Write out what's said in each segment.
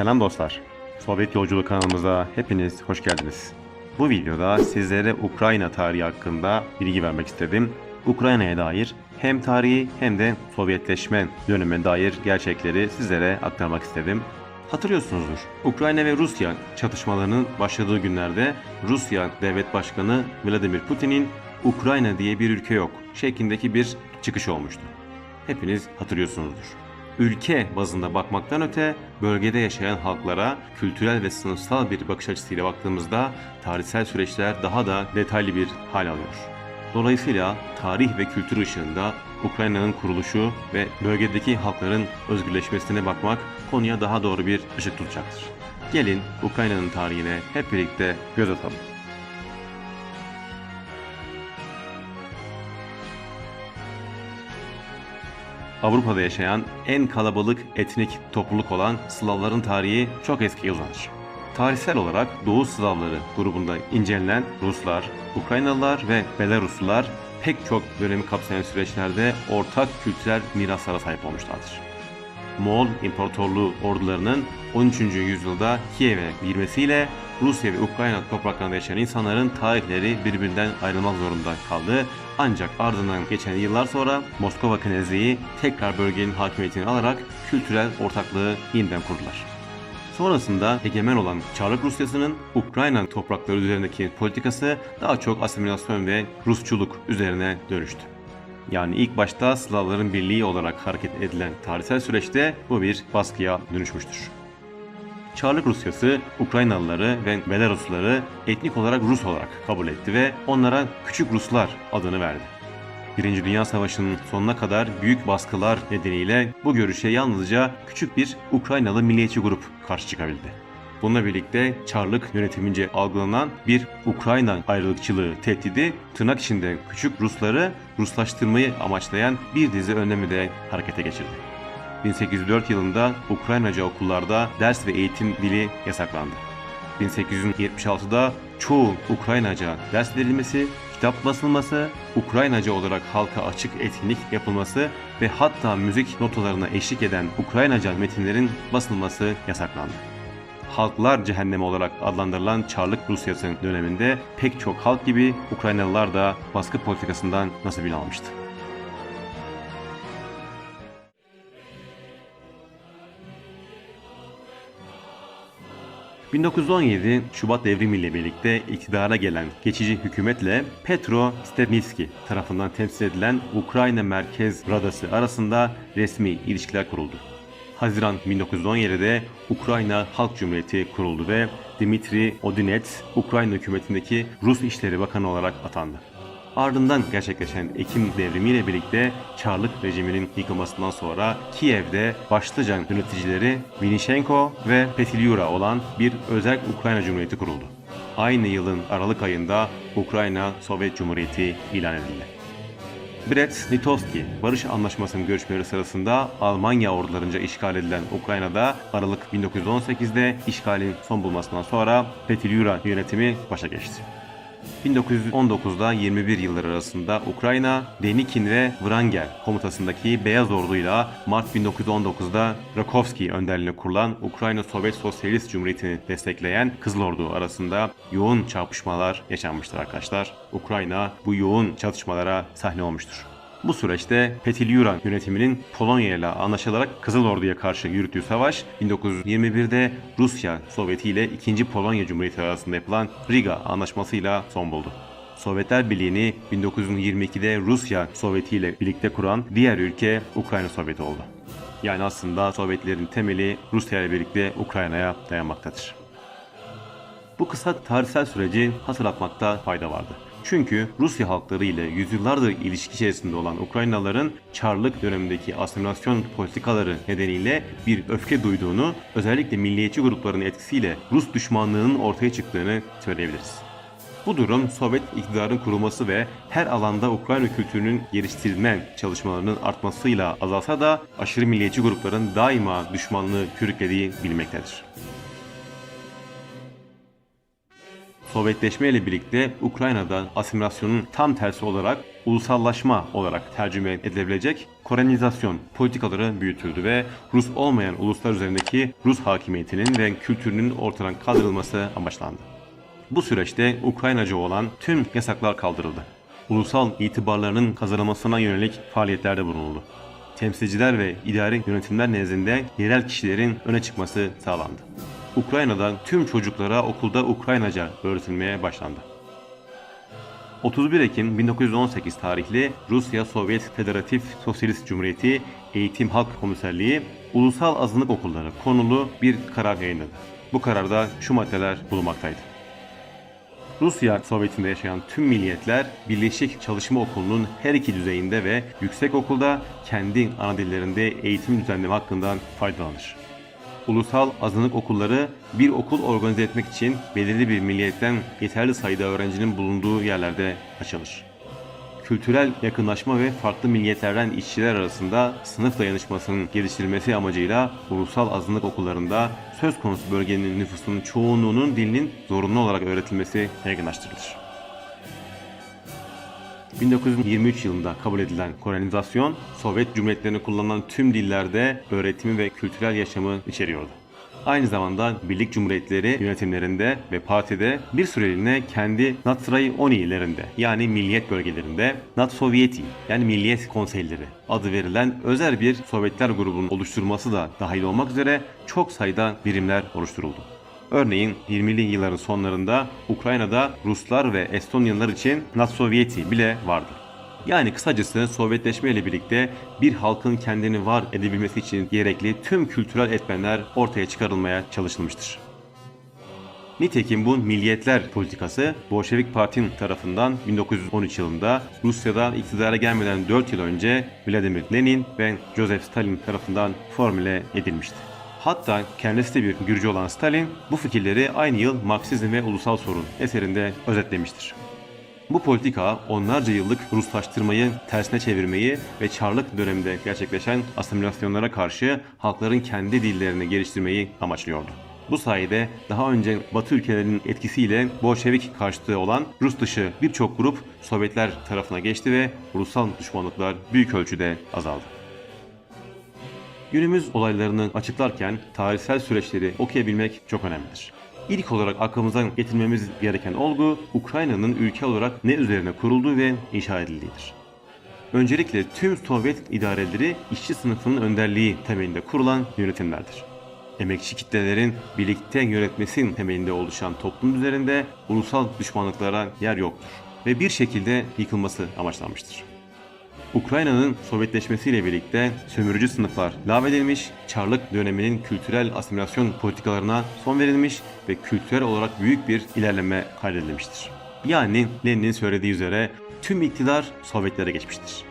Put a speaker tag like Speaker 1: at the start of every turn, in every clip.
Speaker 1: Selam dostlar. Sovyet Yolculuk kanalımıza hepiniz hoş geldiniz. Bu videoda sizlere Ukrayna tarihi hakkında bilgi vermek istedim. Ukrayna'ya dair hem tarihi hem de Sovyetleşme dönemine dair gerçekleri sizlere aktarmak istedim. Hatırlıyorsunuzdur. Ukrayna ve Rusya çatışmalarının başladığı günlerde Rusya Devlet Başkanı Vladimir Putin'in Ukrayna diye bir ülke yok şeklindeki bir çıkış olmuştu. Hepiniz hatırlıyorsunuzdur. Ülke bazında bakmaktan öte bölgede yaşayan halklara kültürel ve sınıfsal bir bakış açısıyla baktığımızda tarihsel süreçler daha da detaylı bir hal alıyor. Dolayısıyla tarih ve kültür ışığında Ukrayna'nın kuruluşu ve bölgedeki halkların özgürleşmesine bakmak konuya daha doğru bir ışık tutacaktır. Gelin Ukrayna'nın tarihine hep birlikte göz atalım. Avrupa'da yaşayan en kalabalık etnik topluluk olan Slavların tarihi çok eskiye uzanır. Tarihsel olarak Doğu Slavları grubunda incelenen Ruslar, Ukraynalılar ve Belaruslular pek çok dönemi kapsayan süreçlerde ortak kültürel miraslara sahip olmuşlardır. Moğol İmparatorluğu ordularının 13. yüzyılda Kiev'e girmesiyle Rusya ve Ukrayna topraklarında yaşayan insanların tarihleri birbirinden ayrılmak zorunda kaldı. Ancak ardından geçen yıllar sonra Moskova Knezliği tekrar bölgenin hakimiyetini alarak kültürel ortaklığı yeniden kurdular. Sonrasında egemen olan Çarlık Rusyası'nın Ukrayna toprakları üzerindeki politikası daha çok asimilasyon ve Rusçuluk üzerine dönüştü. Yani ilk başta Slavların birliği olarak hareket edilen tarihsel süreçte bu bir baskıya dönüşmüştür. Çarlık Rusyası Ukraynalıları ve Belarusluları etnik olarak Rus olarak kabul etti ve onlara Küçük Ruslar adını verdi. Birinci Dünya Savaşı'nın sonuna kadar büyük baskılar nedeniyle bu görüşe yalnızca küçük bir Ukraynalı milliyetçi grup karşı çıkabildi. Bununla birlikte Çarlık yönetimince algılanan bir Ukrayna ayrılıkçılığı tehdidi tırnak içinde küçük Rusları Ruslaştırmayı amaçlayan bir dizi önlemi de harekete geçirdi. 1804 yılında Ukraynaca okullarda ders ve eğitim dili yasaklandı. 1876'da çoğu Ukraynaca ders verilmesi, kitap basılması, Ukraynaca olarak halka açık etkinlik yapılması ve hatta müzik notalarına eşlik eden Ukraynaca metinlerin basılması yasaklandı. Halklar cehennemi olarak adlandırılan Çarlık Rusyası döneminde pek çok halk gibi Ukraynalılar da baskı politikasından nasibini almıştı. 1917 Şubat Devrimi ile birlikte iktidara gelen geçici hükümetle Petro Stepnitski tarafından temsil edilen Ukrayna Merkez Radası arasında resmi ilişkiler kuruldu. Haziran 1917'de Ukrayna Halk Cumhuriyeti kuruldu ve Dmitri Odinets Ukrayna hükümetindeki Rus İşleri Bakanı olarak atandı. Ardından gerçekleşen Ekim devrimi ile birlikte Çarlık rejiminin yıkılmasından sonra Kiev'de başlıca yöneticileri Vinishenko ve Petilyura olan bir özel Ukrayna Cumhuriyeti kuruldu. Aynı yılın Aralık ayında Ukrayna Sovyet Cumhuriyeti ilan edildi. Brest-Litovski Barış Anlaşması'nın görüşmeleri sırasında Almanya ordularınca işgal edilen Ukrayna'da Aralık 1918'de işgalin son bulmasından sonra Petilyura yönetimi başa geçti. 1919'da 21 yıllar arasında Ukrayna, Denikin ve Wrangel komutasındaki Beyaz Ordu'yla Mart 1919'da Rakovski önderliğine kurulan Ukrayna Sovyet Sosyalist Cumhuriyeti'ni destekleyen Kızıl Ordu arasında yoğun çarpışmalar yaşanmıştır arkadaşlar. Ukrayna bu yoğun çatışmalara sahne olmuştur. Bu süreçte Petilyura yönetiminin Polonya ile anlaşılarak Kızıl Ordu'ya karşı yürüttüğü savaş 1921'de Rusya Sovyeti ile 2. Polonya Cumhuriyeti arasında yapılan Riga Anlaşması'yla son buldu. Sovyetler Birliği'ni 1922'de Rusya Sovyeti ile birlikte kuran diğer ülke Ukrayna Sovyeti oldu. Yani aslında Sovyetlerin temeli Rusya ile birlikte Ukrayna'ya dayanmaktadır. Bu kısa tarihsel süreci hatırlatmakta fayda vardı. Çünkü Rusya halkları ile yüzyıllardır ilişki içerisinde olan Ukraynalıların Çarlık dönemindeki asimilasyon politikaları nedeniyle bir öfke duyduğunu, özellikle milliyetçi grupların etkisiyle Rus düşmanlığının ortaya çıktığını söyleyebiliriz. Bu durum Sovyet iktidarın kurulması ve her alanda Ukrayna kültürünün geliştirilme çalışmalarının artmasıyla azalsa da aşırı milliyetçi grupların daima düşmanlığı körüklediği bilinmektedir. Sovyetleşme ile birlikte Ukrayna'da asimilasyonun tam tersi olarak ulusallaşma olarak tercüme edilebilecek Koreanizasyon politikaları büyütüldü ve Rus olmayan uluslar üzerindeki Rus hakimiyetinin ve kültürünün ortadan kaldırılması amaçlandı. Bu süreçte Ukraynacı olan tüm yasaklar kaldırıldı. Ulusal itibarlarının kazanılmasına yönelik faaliyetlerde bulunuldu. Temsilciler ve idari yönetimler nezdinde yerel kişilerin öne çıkması sağlandı. Ukrayna'da tüm çocuklara okulda Ukraynaca öğretilmeye başlandı. 31 Ekim 1918 tarihli Rusya Sovyet Federatif Sosyalist Cumhuriyeti Eğitim Halk Komiserliği Ulusal Azınlık Okulları konulu bir karar yayınladı. Bu kararda şu maddeler bulunmaktaydı. Rusya Sovyeti'nde yaşayan tüm milliyetler Birleşik Çalışma Okulu'nun her iki düzeyinde ve yüksekokulda kendi ana dillerinde eğitim düzenleme hakkından faydalanır. Ulusal azınlık okulları bir okul organize etmek için belirli bir milliyetten yeterli sayıda öğrencinin bulunduğu yerlerde açılır. Kültürel yakınlaşma ve farklı milliyetlerden işçiler arasında sınıf dayanışmasının geliştirilmesi amacıyla ulusal azınlık okullarında söz konusu bölgenin nüfusunun çoğunluğunun dilinin zorunlu olarak öğretilmesi yaygınlaştırılır. 1923 yılında kabul edilen Koreanizasyon, Sovyet Cumhuriyetlerinde kullanılan tüm dillerde öğretimi ve kültürel yaşamı içeriyordu. Aynı zamanda Birlik Cumhuriyetleri yönetimlerinde ve partide bir süreliğine kendi Natsrayonilerinde yani milliyet bölgelerinde Natsovyeti yani milliyet konseyleri adı verilen özel bir Sovyetler grubunun oluşturulması da dahil olmak üzere çok sayıda birimler oluşturuldu. Örneğin 20'li yılların sonlarında Ukrayna'da Ruslar ve Estonyalılar için Natsovyeti bile vardı. Yani kısacası Sovyetleşme ile birlikte bir halkın kendini var edebilmesi için gerekli tüm kültürel etmenler ortaya çıkarılmaya çalışılmıştır. Nitekim bu milliyetler politikası Bolşevik Parti'nin tarafından 1913 yılında Rusya'da iktidara gelmeden 4 yıl önce Vladimir Lenin ve Joseph Stalin tarafından formüle edilmişti. Hatta kendisi de bir Gürcü olan Stalin bu fikirleri aynı yıl Marksizm ve Ulusal Sorun eserinde özetlemiştir. Bu politika onlarca yıllık Ruslaştırmayı tersine çevirmeyi ve Çarlık döneminde gerçekleşen asimilasyonlara karşı halkların kendi dillerini geliştirmeyi amaçlıyordu. Bu sayede daha önce Batı ülkelerinin etkisiyle Bolşevik karşıtı olan Rus dışı birçok grup Sovyetler tarafına geçti ve ulusal düşmanlıklar büyük ölçüde azaldı. Günümüz olaylarını açıklarken tarihsel süreçleri okuyabilmek çok önemlidir. İlk olarak aklımıza getirmemiz gereken olgu Ukrayna'nın ülke olarak ne üzerine kurulduğu ve inşa edildiğidir. Öncelikle tüm Sovyet idareleri işçi sınıfının önderliği temelinde kurulan yönetimlerdir. Emekçi kitlelerin birlikte yönetmesinin temelinde oluşan toplum üzerinde ulusal düşmanlıklara yer yoktur ve bir şekilde yıkılması amaçlanmıştır. Ukrayna'nın Sovyetleşmesiyle birlikte sömürücü sınıflar lağvedilmiş, Çarlık döneminin kültürel asimilasyon politikalarına son verilmiş ve kültürel olarak büyük bir ilerleme kaydedilmiştir. Yani Lenin'in söylediği üzere tüm iktidar Sovyetlere geçmiştir.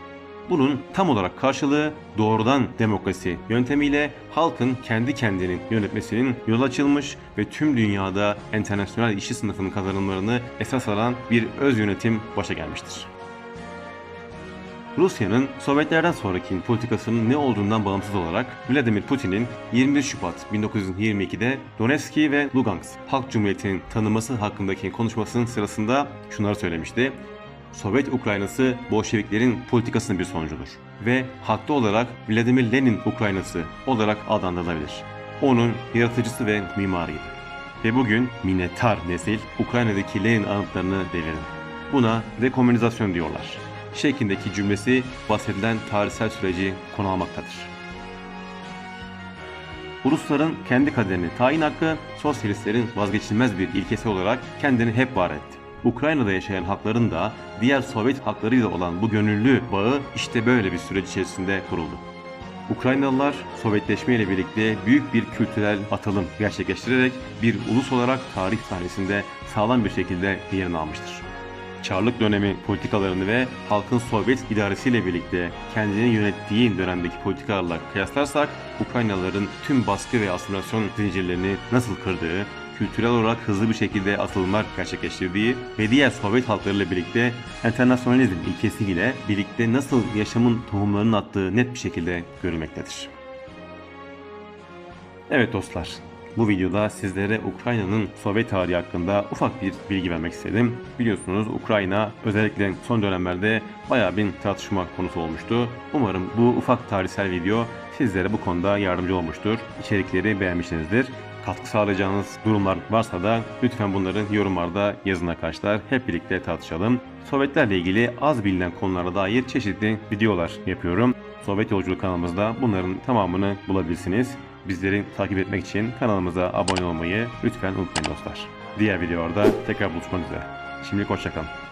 Speaker 1: Bunun tam olarak karşılığı doğrudan demokrasi yöntemiyle halkın kendi kendini yönetmesinin yol açılmış ve tüm dünyada entelektüel işçi sınıfının kazanımlarını esas alan bir öz yönetim başa gelmiştir. Rusya'nın Sovyetlerden sonraki politikasının ne olduğundan bağımsız olarak Vladimir Putin'in 21 Şubat 1922'de Donetsk ve Lugansk Halk Cumhuriyeti'nin tanınması hakkındaki konuşmasının sırasında şunları söylemişti. Sovyet Ukraynası Bolşeviklerin politikasının bir sonucudur ve haklı olarak Vladimir Lenin Ukraynası olarak adlandırılabilir. Onun yaratıcısı ve mimarıydı. Ve bugün minnettar nesil Ukrayna'daki Lenin anıtlarını devirdi. Buna rekomünizasyon diyorlar şeklindeki cümlesi bahsedilen tarihsel süreci konu almaktadır. Rusların kendi kaderini tayin hakkı sosyalistlerin vazgeçilmez bir ilkesi olarak kendini hep var etti. Ukrayna'da yaşayan halkların da diğer Sovyet halklarıyla olan bu gönüllü bağı işte böyle bir süreç içerisinde kuruldu. Ukraynalılar Sovyetleşme ile birlikte büyük bir kültürel atılım gerçekleştirerek bir ulus olarak tarih sahnesinde sağlam bir şekilde yerini almıştır. Çarlık dönemi politikalarını ve halkın Sovyet idaresiyle birlikte kendini yönettiği dönemdeki politikalarla kıyaslarsak Ukraynalıların tüm baskı ve asimilasyon zincirlerini nasıl kırdığı, kültürel olarak hızlı bir şekilde atılımlar gerçekleştirdiği ve diğer Sovyet halklarıyla birlikte internasyonalizm ilkesiyle birlikte nasıl yaşamın tohumlarını attığı net bir şekilde görülmektedir. Evet dostlar, Bu videoda sizlere Ukrayna'nın Sovyet tarihi hakkında ufak bir bilgi vermek istedim. Biliyorsunuz Ukrayna özellikle son dönemlerde bayağı bir tartışma konusu olmuştu. Umarım bu ufak tarihsel video sizlere bu konuda yardımcı olmuştur. İçerikleri beğenmişsinizdir. Katkı sağlayacağınız durumlar varsa da lütfen bunları yorumlarda yazın arkadaşlar. Hep birlikte tartışalım. Sovyetlerle ilgili az bilinen konulara dair çeşitli videolar yapıyorum. Sovyet Yolculuk kanalımızda bunların tamamını bulabilirsiniz. Bizleri takip etmek için kanalımıza abone olmayı lütfen unutmayın dostlar. Diğer videolarda tekrar buluşmak üzere. Şimdilik hoşçakalın.